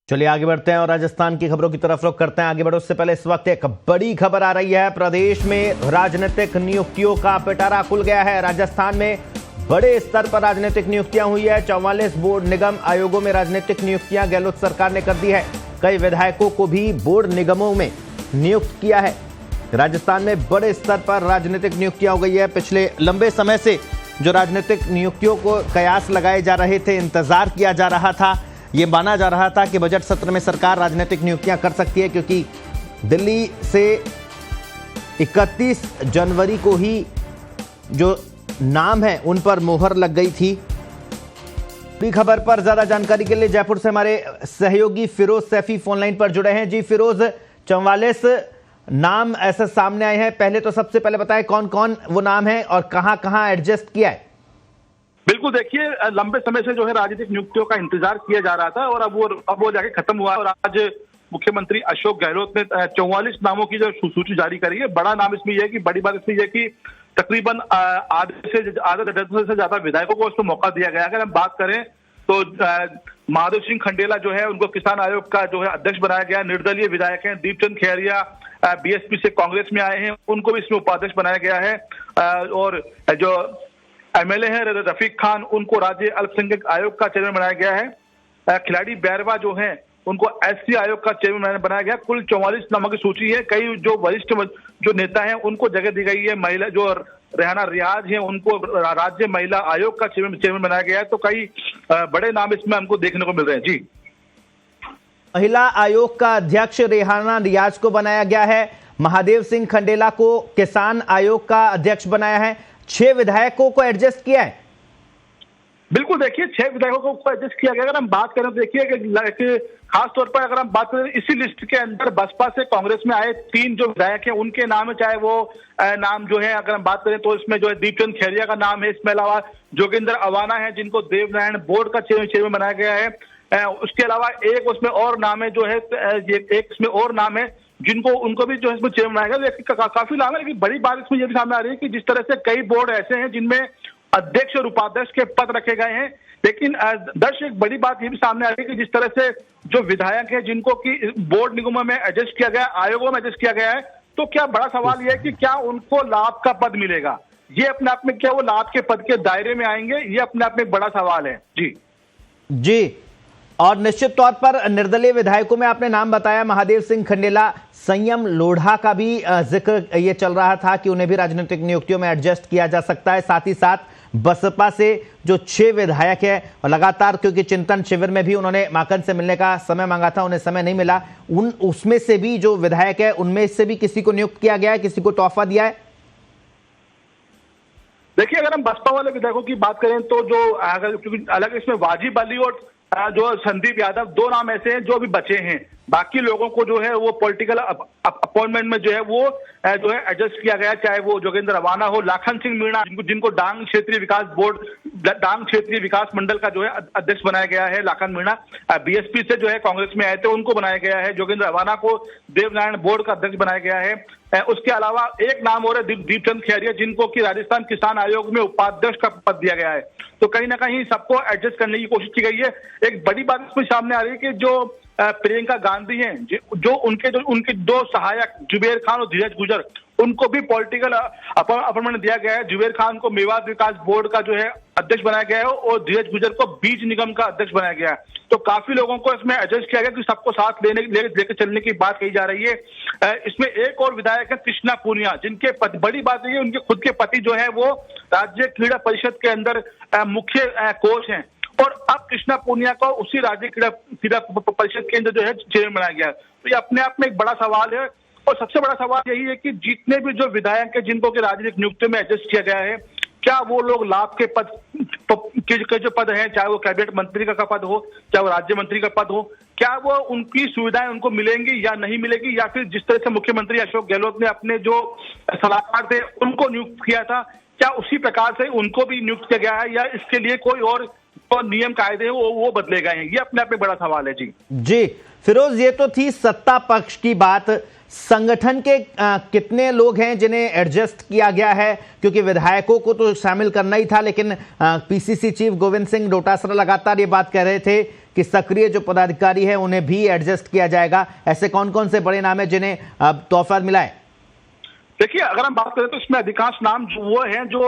चलिए आगे बढ़ते हैं और राजस्थान की खबरों की तरफ रुख करते हैं। आगे बढ़ो उससे पहले इस वक्त एक बड़ी खबर आ रही है। प्रदेश में राजनीतिक नियुक्तियों का पिटारा खुल गया है। राजस्थान में बड़े स्तर पर राजनीतिक नियुक्तियां हुई है। 44 बोर्ड निगम आयोगों में राजनीतिक नियुक्तियां गहलोत सरकार ने कर दी है। कई विधायकों को भी बोर्ड निगमों में नियुक्त किया है। राजस्थान में बड़े स्तर पर राजनीतिक नियुक्तियां हो गई है। पिछले लंबे समय से जो राजनीतिक नियुक्तियों को कयास लगाए जा रहे थे, इंतजार किया जा रहा था, ये माना जा रहा था कि बजट सत्र में सरकार राजनीतिक नियुक्तियां कर सकती है, क्योंकि दिल्ली से 31 जनवरी को ही जो नाम है उन पर मोहर लग गई थी। पूरी खबर पर ज्यादा जानकारी के लिए जयपुर से हमारे सहयोगी फिरोज सैफी फोन लाइन पर जुड़े हैं। जी फिरोज, 44 नाम ऐसे सामने आए हैं। पहले तो सबसे पहले बताएं कौन कौन वो नाम है और कहां कहां एडजस्ट किया है। बिल्कुल, देखिए लंबे समय से जो है राजनीतिक नियुक्तियों का इंतजार किया जा रहा था और अब वो जाके खत्म हुआ और आज मुख्यमंत्री अशोक गहलोत ने 44 नामों की जो सूची जारी करी है। बड़ा नाम इसमें यह है कि बड़ी बात इसमें यह है कि तकरीबन आधे से ज्यादा विधायकों को उसमें मौका दिया गया। अगर हम बात करें तो महादेव सिंह खंडेला जो है उनको किसान आयोग का जो है अध्यक्ष बनाया गया। निर्दलीय विधायक हैं दीपचंद खैरिया, बीएसपी से कांग्रेस में आए हैं, उनको भी इसमें उपाध्यक्ष बनाया गया है। और जो एमएलए है रफीक खान, उनको राज्य अल्पसंख्यक आयोग का चेयरमैन बनाया गया है। खिलाड़ी बैरवा जो है उनको एससी आयोग का चेयरमैन बनाया गया। कुल 44 नामों की सूची है। कई जो वरिष्ठ जो नेता हैं उनको जगह दी गई है। महिला जो रेहाना रियाज है उनको राज्य महिला आयोग का चेयरमैन बनाया गया है। तो कई बड़े नाम इसमें हमको देखने को मिल रहे हैं। जी, महिला आयोग का अध्यक्ष रेहाना रियाज को बनाया गया है। महादेव सिंह खंडेला को किसान आयोग का अध्यक्ष बनाया है। 6 विधायकों को एडजस्ट किया है। बिल्कुल, देखिए 6 विधायकों को एडजस्ट किया गया। अगर हम बात करें तो देखिए कि खास तौर पर अगर हम बात करें इसी लिस्ट के अंदर बसपा से कांग्रेस में आए 3 जो विधायक हैं उनके नाम है, चाहे वो नाम जो है अगर हम बात करें तो इसमें जो है दीपचंद खैरिया का नाम है। इसमें अलावा जोगिंदर अवाना है जिनको देवनारायण बोर्ड का चेयरमैन बनाया गया है। उसके अलावा एक उसमें और नाम है जो है एक इसमें और नाम है जिनको उनको भी जो है इसमें चेयरमैन बनाया गया। काफी नाम है, लेकिन बड़ी बात इसमें यह भी सामने आ रही है कि जिस तरह से कई बोर्ड ऐसे हैं जिनमें अध्यक्ष और उपाध्यक्ष के पद रखे गए हैं, लेकिन दर्शक एक बड़ी बात ये भी सामने आ रही है कि जिस तरह से जो विधायक हैं जिनको कि बोर्ड निगमों में एडजस्ट किया गया, आयोगों में एडजस्ट किया गया है, तो क्या बड़ा सवाल यह है कि क्या उनको लाभ का पद मिलेगा? ये अपने आप में क्या वो लाभ के पद के दायरे में आएंगे? ये अपने आप में एक बड़ा सवाल है। जी, और निश्चित तौर पर निर्दलीय विधायकों में आपने नाम बताया महादेव सिंह खंडेला, संयम लोढ़ा का भी जिक्र ये चल रहा था कि उन्हें भी राजनीतिक नियुक्तियों में एडजस्ट किया जा सकता है। साथ ही साथ बसपा से जो 6 विधायक है और लगातार क्योंकि चिंतन शिविर में भी उन्होंने माकन से मिलने का समय मांगा था, उन्हें समय नहीं मिला, उसमें से भी जो विधायक है उनमें से भी किसी को नियुक्त किया गया है, किसी को तोहफा दिया है। देखिए अगर हम बसपा वाले विधायकों की बात करें तो जो अलग इसमें वाजिब अली और जो संदीप यादव 2 नाम ऐसे हैं जो अभी बचे हैं। बाकी लोगों को जो है वो पॉलिटिकल अपॉइंटमेंट में जो है वो जो है एडजस्ट किया गया, चाहे वो जोगिंदर अवाना हो, लाखन सिंह मीणा जिनको डांग क्षेत्रीय विकास बोर्ड, डांग क्षेत्रीय विकास मंडल का जो है अध्यक्ष बनाया गया है। लाखन मीणा बीएसपी से जो है कांग्रेस में आए थे, उनको बनाया गया है। जोगिंदर अवाना को देवनारायण बोर्ड का अध्यक्ष बनाया गया है। उसके अलावा एक नाम और है दीपचंद खैरिया जिनको कि राजस्थान किसान आयोग में उपाध्यक्ष का पद दिया गया है। तो कहीं ना कहीं सबको एडजस्ट करने की कोशिश की गई है। एक बड़ी बात इसमें सामने आ रही है कि जो प्रियंका गांधी हैं, जो उनके 2 सहायक जुबेर खान और धीरज गुजर, उनको भी पॉलिटिकल अपॉइंटमेंट दिया गया है। जुबेर खान को मेवात विकास बोर्ड का जो है अध्यक्ष बनाया गया है और धीरज गुजर को बीज निगम का अध्यक्ष बनाया गया है। तो काफी लोगों को इसमें एडजस्ट किया गया कि सबको साथ लेकर चलने की बात कही जा रही है। इसमें एक और विधायक है कृष्णा पूनिया, जिनके बड़ी बात है उनके खुद के पति जो है वो राज्य क्रीड़ा परिषद के अंदर मुख्य कोच हैं और अब कृष्णा पूनिया को उसी राज्य क्रीड़ा परिषद के अंदर जो है चेयरमैन बनाया गया। तो ये अपने आप में एक बड़ा सवाल है और सबसे बड़ा सवाल यही है कि जितने भी जो विधायक है जिनको कि राजनीतिक नियुक्ति में एडजस्ट किया गया है, क्या वो लोग लाभ के पद के जो पद हैं, चाहे वो कैबिनेट मंत्री का पद हो, चाहे वो राज्य मंत्री का पद हो, क्या वो उनकी सुविधाएं उनको मिलेंगी या नहीं मिलेगी, या फिर जिस तरह से मुख्यमंत्री अशोक गहलोत ने अपने जो सलाहकार थे उनको नियुक्त किया था, क्या उसी प्रकार से उनको भी नियुक्त किया गया है या इसके लिए कोई और तो नियम कायदे हैं वो बदले गए हैं। ये अपने आप में बड़ा सवाल है। जी फिरोज, ये तो थी सत्ता पक्ष की बात। संगठन के कितने लोग हैं जिन्हें एडजस्ट किया गया है? क्योंकि विधायकों को तो शामिल करना ही था, लेकिन पीसीसी चीफ गोविंद सिंह डोटासरा लगातार ये बात कह रहे थे कि सक्रिय जो पदाधिकारी है उन्हें भी एडजस्ट किया जाएगा। ऐसे कौन कौन से बड़े नाम है जिन्हें तोहफा मिला है? देखिए, अगर हम बात करें तो इसमें अधिकांश नाम जो वो हैं जो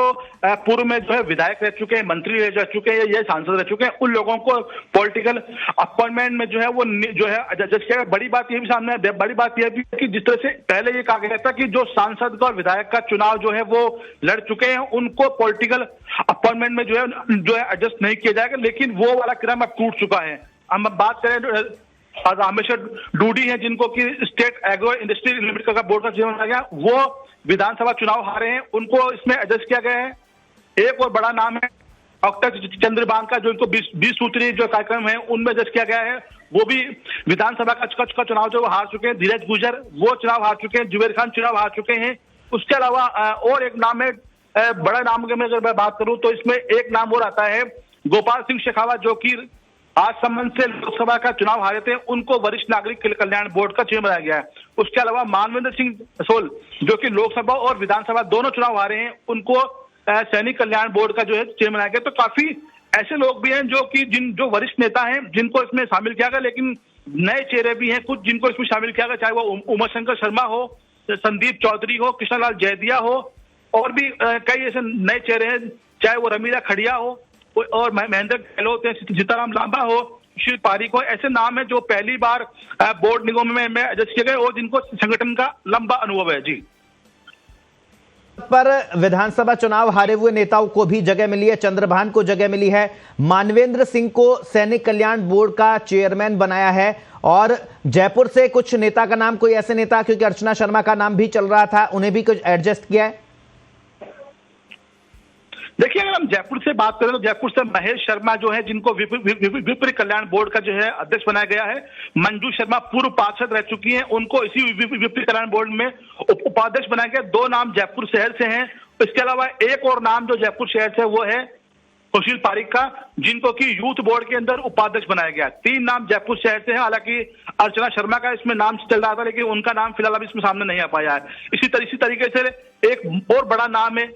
पूर्व में जो है विधायक रह चुके हैं, मंत्री रह चुके हैं या सांसद रह चुके हैं। उन लोगों को पॉलिटिकल अपॉइंटमेंट में जो है वो जो है जैसे बड़ी बात ये भी सामने है, बड़ी बात यह भी है कि जिस तरह से पहले ये कहा गया था कि जो सांसद का और विधायक का चुनाव जो है वो लड़ चुके हैं उनको पॉलिटिकल अपॉइंटमेंट में जो है एडजस्ट नहीं किया जाएगा, लेकिन वो वाला क्रम अब टूट चुका है। हम बात करें रामेश्वर डूडी हैं जिनको कि स्टेट एग्रो इंडस्ट्री लिमिटेड का बोर्ड का चेयरमैन बनाया गया, वो विधानसभा चुनाव हारे हैं, उनको इसमें एडजस्ट किया गया है। एक और बड़ा नाम है डॉक्टर चंद्रबान का, जो इनको 20 सूत्री जो कार्यक्रम है उनमें एडजस्ट किया गया है। वो भी विधानसभा का चुनाव जो हार चुके हैं। धीरज गुजर वो चुनाव हार चुके हैं। जुबेर खान चुनाव हार चुके हैं। उसके अलावा और एक नाम है, बड़ा नाम की अगर मैं बात करूं तो इसमें एक नाम और आता है गोपाल सिंह शेखावत, जो कि आज संबंध से लोकसभा का चुनाव हारे थे, उनको वरिष्ठ नागरिक कल्याण बोर्ड का चेयरमैन बनाया गया है। उसके अलावा मानवेंद्र सिंह सोल जो कि लोकसभा और विधानसभा दोनों चुनाव हारे हैं, उनको सैनिक कल्याण बोर्ड का जो है चेयरमैन बनाया गया। तो काफी ऐसे लोग भी हैं जो कि जो वरिष्ठ नेता हैं जिनको इसमें शामिल किया गया, लेकिन नए चेहरे भी हैं कुछ जिनको इसमें शामिल किया गया, चाहे वो उमाशंकर शर्मा हो, संदीप चौधरी हो, कृष्णलाल जैदिया हो, और भी कई ऐसे नए चेहरे हैं, चाहे वो रमीला खड़िया हो और महेंद्र गहलोत है, सीताराम लांबा हो, सुशील पारिक हो। ऐसे नाम है जो पहली बार बोर्ड निगम में एडजस्ट किए गए और जिनको संगठन का लंबा अनुभव है। जी पर विधानसभा चुनाव हारे हुए नेताओं को भी जगह मिली है, चंद्रभान को जगह मिली है, मानवेंद्र सिंह को सैनिक कल्याण बोर्ड का चेयरमैन बनाया है, और जयपुर से कुछ नेता का नाम, कोई ऐसे नेता, क्योंकि अर्चना शर्मा का नाम भी चल रहा था, उन्हें भी कुछ एडजस्ट किया है। देखिए, अगर हम जयपुर से बात करें तो जयपुर से महेश शर्मा जो है जिनको विप्र कल्याण बोर्ड का जो है अध्यक्ष बनाया गया है। मंजू शर्मा पूर्व पार्षद रह चुकी हैं, उनको इसी विप्र कल्याण बोर्ड में उपाध्यक्ष बनाया गया। 2 नाम जयपुर शहर से हैं। इसके अलावा एक और नाम जो जयपुर शहर से वो है सुशील पारिक का, जिनको कि यूथ बोर्ड के अंदर उपाध्यक्ष बनाया गया। 3 नाम जयपुर शहर से हैं। हालांकि अर्चना शर्मा का इसमें नाम चल रहा था, लेकिन उनका नाम फिलहाल अभी इसमें सामने नहीं आ पाया है। इसी तरीके से एक और बड़ा नाम है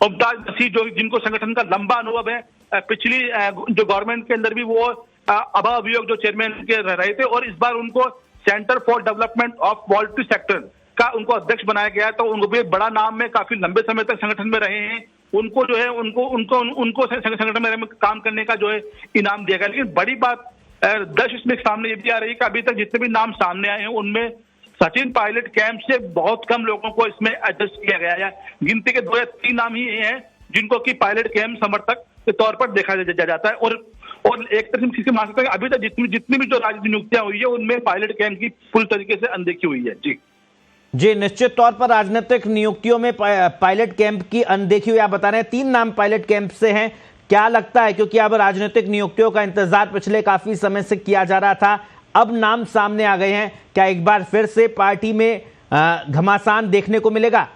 मुमताज मसीह, जो जिनको संगठन का लंबा अनुभव है। पिछली जो गवर्नमेंट के अंदर भी वो अभा अभियोग जो चेयरमैन के रहे थे, और इस बार उनको centre for development of poultry sector का उनको अध्यक्ष बनाया गया है। तो उनको भी एक बड़ा नाम में, काफी लंबे समय तक संगठन में रहे हैं, उनको जो है उनको संगठन में काम करने का जो है इनाम दिया गया। लेकिन बड़ी बात दर्श इसमें सामने ये भी आ रही है कि अभी तक जितने भी नाम सामने आए हैं उनमें सचिन पायलट कैंप से बहुत कम लोगों को इसमें एडजस्ट किया गया है। गिनती के 2 या 3 नाम ही हैं जिनको कि पायलट कैंप समर्थक के तौर पर देखा जाता है। और एक तरह से मान सकते हैं अभी तक जितनी भी जो राजनीतिक नियुक्तियां हुई है उनमें पायलट कैंप की पूरी तरीके से अनदेखी हुई है। जी, निश्चित तौर पर राजनीतिक नियुक्तियों में पायलट कैंप की अनदेखी हुई। आप बता रहे हैं 3 नाम पायलट कैंप से हैं। क्या लगता है, क्योंकि अब राजनीतिक नियुक्तियों का इंतजार पिछले काफी समय से किया जा रहा था, अब नाम सामने आ गए हैं, क्या एक बार फिर से पार्टी में घमासान देखने को मिलेगा?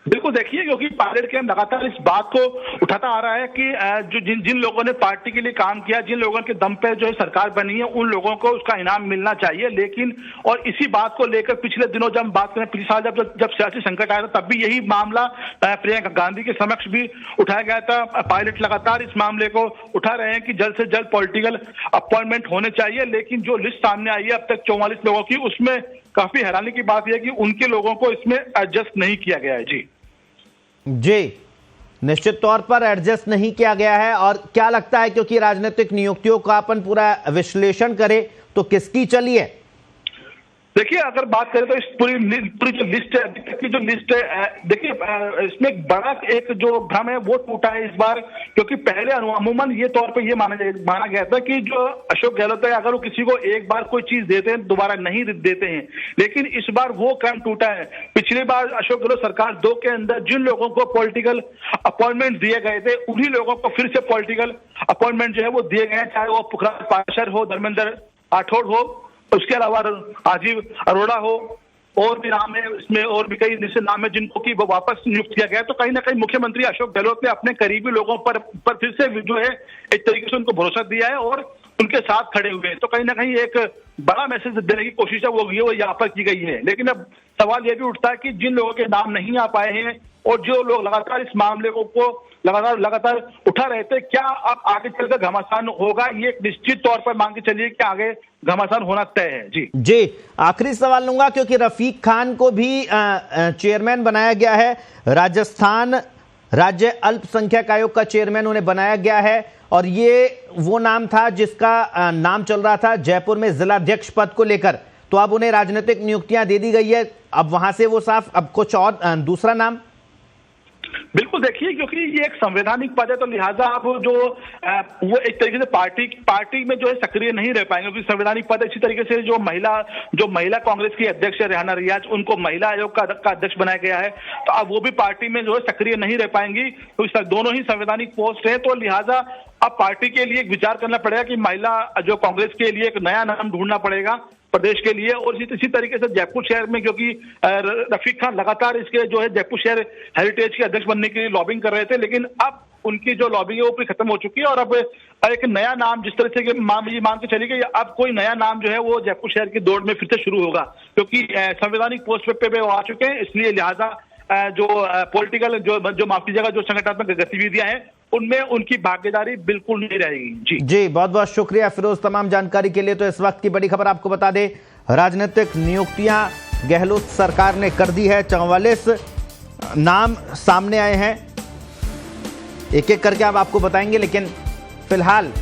बिल्कुल, देखिए, क्योंकि पायलट कैंप लगातार इस बात को उठाता आ रहा है कि जो जिन लोगों ने पार्टी के लिए काम किया, जिन लोगों के दम पे जो है सरकार बनी है, उन लोगों को उसका इनाम मिलना चाहिए। लेकिन और इसी बात को लेकर पिछले दिनों जब बात करें, पिछले साल जब सियासी संकट आया था, तब भी यही मामला प्रियंका गांधी के समक्ष भी उठाया गया था। पायलट लगातार इस मामले को उठा रहे हैं कि जल्द से जल्द पॉलिटिकल अपॉइंटमेंट होने चाहिए। लेकिन जो लिस्ट सामने आई है अब तक 44 लोगों की, उसमें काफी हैरानी की बात यह है कि उनके लोगों को इसमें एडजस्ट नहीं किया गया है। जी, निश्चित तौर पर एडजस्ट नहीं किया गया है। और क्या लगता है, क्योंकि राजनीतिक नियुक्तियों का अपन पूरा विश्लेषण करें तो किसकी चली है? देखिए, अगर बात करें तो इस पूरी जो लिस्ट है, अभी तक की जो लिस्ट है, देखिए इसमें बड़ा एक जो भ्रम है वो टूटा है इस बार, क्योंकि पहले अमूमन ये तौर पे ये माना गया था कि जो अशोक गहलोत है, अगर वो किसी को एक बार कोई चीज देते हैं दोबारा नहीं देते हैं। लेकिन इस बार वो क्रम टूटा है। पिछली बार अशोक गहलोत सरकार 2 के अंदर जिन लोगों को पॉलिटिकल अपॉइंटमेंट दिए गए थे, उन्हीं लोगों को फिर से पॉलिटिकल अपॉइंटमेंट जो है वो दिए गए हैं, चाहे वो पुखराज पार्षद हो, धर्मेंद्र राठौड़ हो, उसके अलावा राजीव अरोड़ा हो, और भी नाम है इसमें, और भी कई निश्चित नाम है जिनको कि वो वापस नियुक्त किया गया है। तो कहीं ना कहीं मुख्यमंत्री अशोक गहलोत ने अपने करीबी लोगों पर फिर से जो है एक तरीके से उनको भरोसा दिया है और उनके साथ खड़े हुए हैं। तो कहीं ना कहीं एक बड़ा मैसेज देने की कोशिश है वो यहाँ पर की गई है। लेकिन अब सवाल यह भी उठता है कि जिन लोगों के नाम नहीं आ पाए हैं और जो लोग लगातार इस मामले को लगातार उठा रहे थे, क्या अब आगे चलकर घमासान होगा? ये एक निश्चित तौर पर मान के चलिए कि आगे घमासान होना तय है। जी आखिरी सवाल लूंगा, क्योंकि रफीक खान को भी चेयरमैन बनाया गया है। राजस्थान राज्य अल्पसंख्यक आयोग का चेयरमैन उन्हें बनाया गया है और ये वो नाम था जिसका नाम चल रहा था जयपुर में जिलाध्यक्ष पद को लेकर। तो अब उन्हें राजनीतिक नियुक्तियां दे दी गई है, अब वहां से वो साफ अब कुछ और दूसरा नाम। बिल्कुल, देखिए क्योंकि ये एक संवैधानिक पद है तो लिहाजा आप जो वो एक तरीके से पार्टी में जो है सक्रिय नहीं रह पाएंगे, क्योंकि संवैधानिक पद। इसी तरीके से जो महिला कांग्रेस की अध्यक्ष है रेहाना रियाज, उनको महिला आयोग का अध्यक्ष बनाया गया है। तो अब वो भी पार्टी में जो है सक्रिय नहीं रह पाएंगी, तो दोनों ही संवैधानिक पोस्ट है। तो लिहाजा अब पार्टी के लिए एक विचार करना पड़ेगा कि महिला जो कांग्रेस के लिए एक नया नाम ढूंढना पड़ेगा प्रदेश के लिए। और इसी तरीके से जयपुर शहर में, क्योंकि रफीक खान लगातार इसके जो है जयपुर शहर हेरिटेज के अध्यक्ष बनने के लिए लॉबिंग कर रहे थे, लेकिन अब उनकी जो लॉबिंग है वो भी खत्म हो चुकी है और अब एक नया नाम जिस तरह से मान के चलिए कि अब कोई नया नाम जो है वो जयपुर शहर की दौड़ में फिर से शुरू होगा, क्योंकि संवैधानिक पोस्ट पे वो आ चुके हैं। इसलिए लिहाजा जो पॉलिटिकल जो माफ कीजिएगा जो संगठनात्मक गतिविधियां हैं उनमें उनकी भागीदारी बिल्कुल नहीं रहेगी। जी बहुत बहुत शुक्रिया फिरोज तमाम जानकारी के लिए। तो इस वक्त की बड़ी खबर आपको बता दें, राजनीतिक नियुक्तियां गहलोत सरकार ने कर दी है। 44 नाम सामने आए हैं, एक एक करके आप आपको बताएंगे, लेकिन फिलहाल